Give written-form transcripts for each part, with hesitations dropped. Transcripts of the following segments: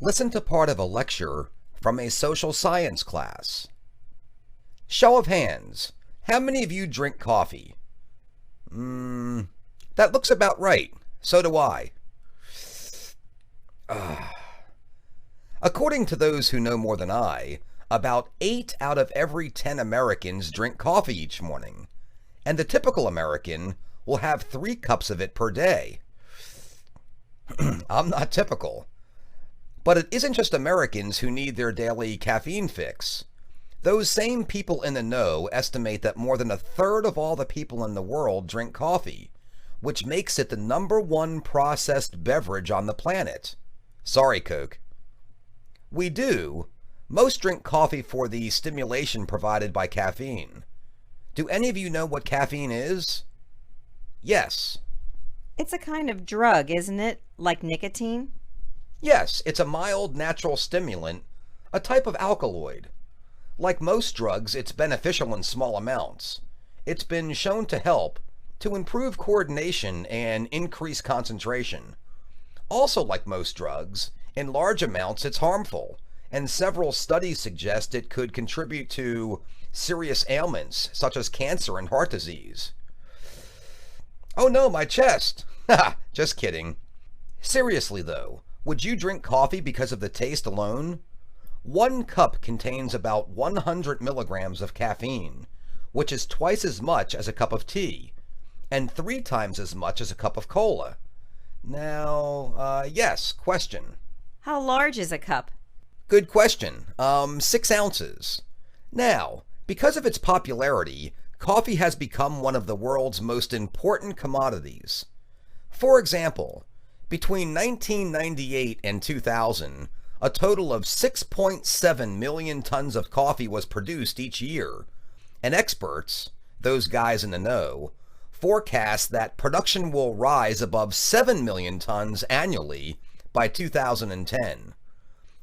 Listen to part of a lecture from a social science class. Show of hands. How many of you drink coffee? That looks about right. So do I. According to those who know more than I, about 8 out of every 10 Americans drink coffee each morning, and the typical American will have 3 cups of it per day. I'm not typical. But it isn't just Americans who need their daily caffeine fix. Those same people in the know estimate that more than a third of all the people in the world drink coffee, which makes it the #1 processed beverage on the planet. Sorry, Coke. We do. Most drink coffee for the stimulation provided by caffeine. Do any of you know what caffeine is? Yes. It's a kind of drug, isn't it? Like nicotine? Yes, it's a mild natural stimulant, a type of alkaloid. Like most drugs, it's beneficial in small amounts. It's been shown to help to improve coordination and increase concentration. Also, like most drugs, in large amounts it's harmful, and several studies suggest it could contribute to serious ailments such as cancer and heart disease. Oh no, my chest! Ha! Just kidding. Seriously though, would you drink coffee because of the taste alone? 1 cup contains about 100 milligrams of caffeine, which is twice as much as a cup of tea, and 3 times as much as a cup of cola. Now, yes, question. How large is a cup? Good question. 6 ounces. Now, because of its popularity, coffee has become one of the world's most important commodities. For example, between 1998 and 2000, a total of 6.7 million tons of coffee was produced each year, and experts, those guys in the know, forecast that production will rise above 7 million tons annually by 2010.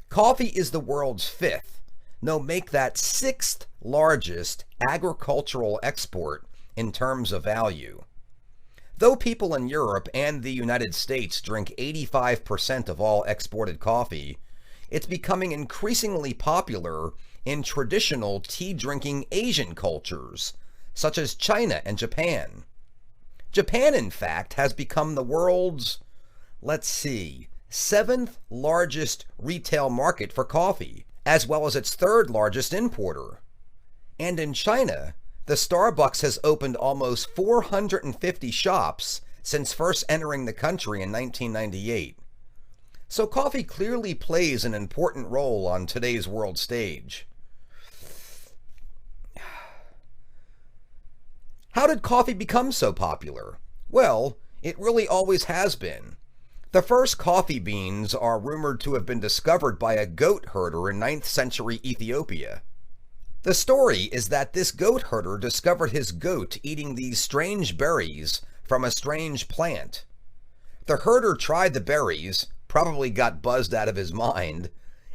Coffee is the world's 5th, no, make that 6th largest agricultural export in terms of value. Though people in Europe and the United States drink 85% of all exported coffee, it's becoming increasingly popular in traditional tea-drinking Asian cultures, such as China and Japan. Japan, in fact, has become the world's, 7th largest retail market for coffee, as well as its 3rd largest importer. And in China, the Starbucks has opened almost 450 shops since first entering the country in 1998. So coffee clearly plays an important role on today's world stage. How did coffee become so popular? Well, it really always has been. The first coffee beans are rumored to have been discovered by a goat herder in 9th century Ethiopia. The story is that this goat herder discovered his goat eating these strange berries from a strange plant. The herder tried the berries, probably got buzzed out of his mind,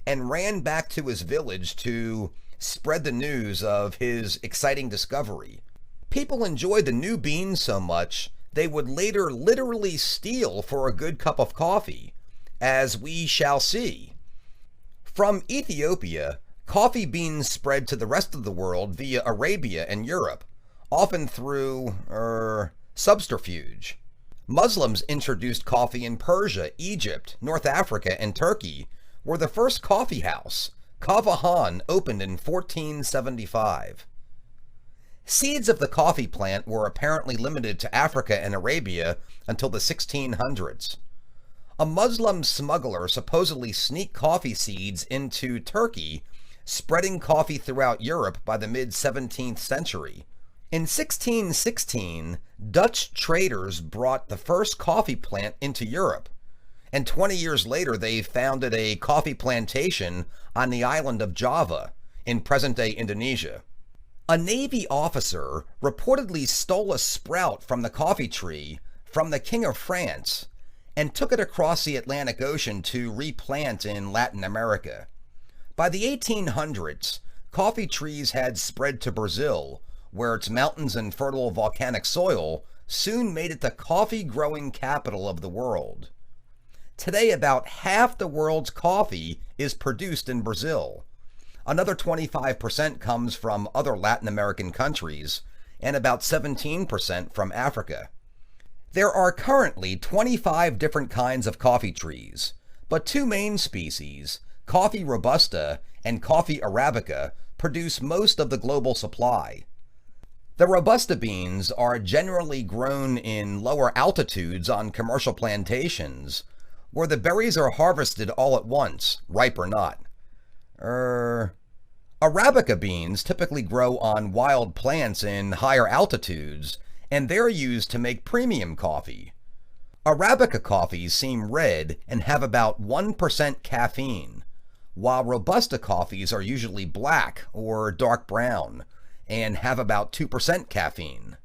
and ran back to his village to spread the news of his exciting discovery. People enjoyed the new beans so much, they would later literally steal for a good cup of coffee, as we shall see. From Ethiopia, coffee beans spread to the rest of the world via Arabia and Europe, often through, subterfuge. Muslims introduced coffee in Persia, Egypt, North Africa, and Turkey, where the first coffee house, Kavahan, opened in 1475. Seeds of the coffee plant were apparently limited to Africa and Arabia until the 1600s. A Muslim smuggler supposedly sneaked coffee seeds into Turkey, spreading coffee throughout Europe by the mid-17th century. In 1616, Dutch traders brought the first coffee plant into Europe, and 20 years later they founded a coffee plantation on the island of Java in present-day Indonesia. A Navy officer reportedly stole a sprout from the coffee tree from the King of France and took it across the Atlantic Ocean to replant in Latin America. By the 1800s, coffee trees had spread to Brazil, where its mountains and fertile volcanic soil soon made it the coffee-growing capital of the world. Today, about half the world's coffee is produced in Brazil. Another 25% comes from other Latin American countries, and about 17% from Africa. There are currently 25 different kinds of coffee trees, but two main species, coffee robusta and coffee arabica, produce most of the global supply. The robusta beans are generally grown in lower altitudes on commercial plantations, where the berries are harvested all at once, ripe or not. Arabica beans typically grow on wild plants in higher altitudes, and they're used to make premium coffee. Arabica coffees seem red and have about 1% caffeine, while Robusta coffees are usually black or dark brown and have about 2% caffeine.